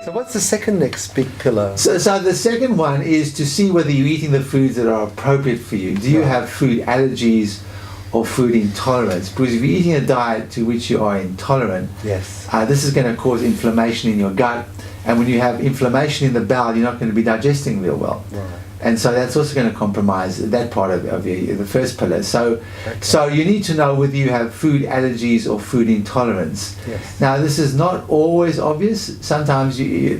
So what's the second next big pillar? So the second one is to see whether you're eating the foods that are appropriate for you. Do you have food allergies or food intolerance? Because if you're eating a diet to which you are intolerant, Yes. this is going to cause inflammation in your gut. And when you have inflammation in the bowel, you're not going to be digesting real well. Right. And so that's also going to compromise that part of the first pillar. So you need to know whether you have food allergies or food intolerance. Yes. Now, this is not always obvious. Sometimes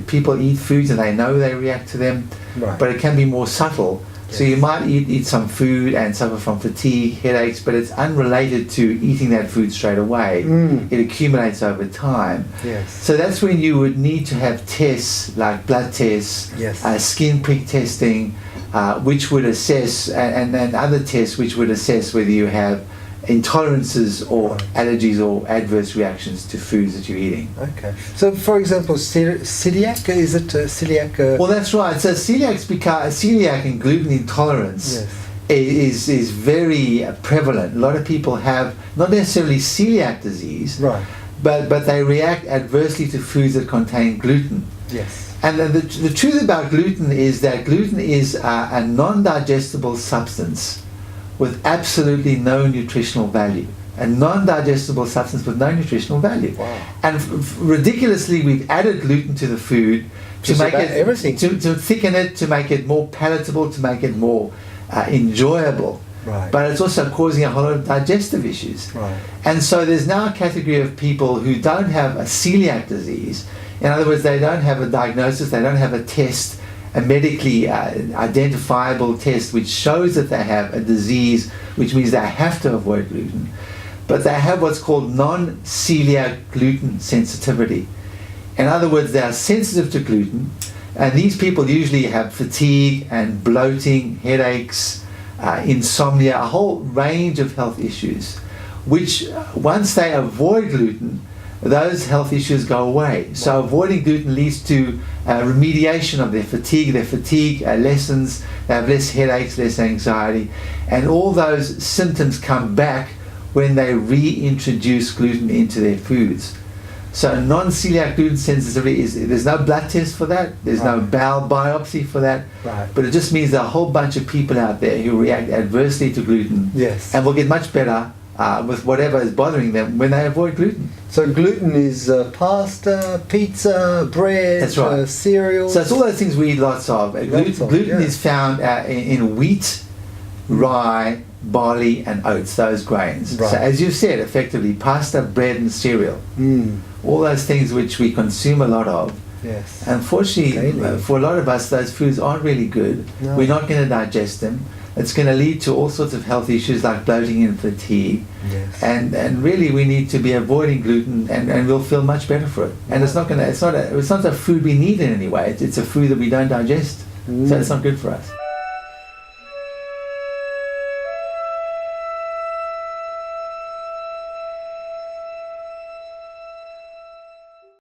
people eat foods and they know they react to them, Right. but it can be more subtle. So you might eat some food and suffer from fatigue, headaches, but it's unrelated to eating that food straight away. It accumulates over time. Yes. So that's when you would need to have tests like blood tests, Yes. skin prick testing, which would assess, and then other tests which would assess whether you have intolerances or allergies or adverse reactions to foods that you're eating. Okay. So, for example, celiac, is it celiac? Well, that's right. So celiac and gluten intolerance is very prevalent. A lot of people have not necessarily celiac disease, Right. but they react adversely to foods that contain gluten. Yes. And the truth about gluten is that gluten is a non-digestible substance with absolutely no nutritional value. A non-digestible substance with no nutritional value. Wow. And ridiculously, we've added gluten to the food to make it everything. to thicken it, to make it more palatable, to make it more enjoyable. Right. But it's also causing a whole lot of digestive issues. Right. And so there's now a category of people who don't have a celiac disease. In other words, they don't have a diagnosis, they don't have a test, a medically identifiable test which shows that they have a disease, which means they have to avoid gluten. But they have what's called non-celiac gluten sensitivity. In other words, they are sensitive to gluten, and these people usually have fatigue and bloating, headaches, insomnia, a whole range of health issues, which once they avoid gluten, those health issues go away. So avoiding gluten leads to remediation of their fatigue. Their fatigue lessens, they have less headaches, less anxiety, and all those symptoms come back when they reintroduce gluten into their foods. So non-celiac gluten sensitivity there's no blood test for that, there's no bowel biopsy for that, but it just means there are a whole bunch of people out there who react adversely to gluten and will get much better with whatever is bothering them when they avoid gluten. So gluten is pasta, pizza, bread, That's right. cereals. So it's all those things we eat lots of. Gluten is found in wheat, rye, barley and oats, those grains. Right. So as you said, effectively pasta, bread and cereal. All those things which we consume a lot of. Yes. Unfortunately, for a lot of us, those foods aren't really good. No. We're not going to digest them. It's going to lead to all sorts of health issues like bloating and fatigue. Yes. And really we need to be avoiding gluten and we'll feel much better for it. And it's not a food we need in any way. It's a food that we don't digest. So it's not good for us.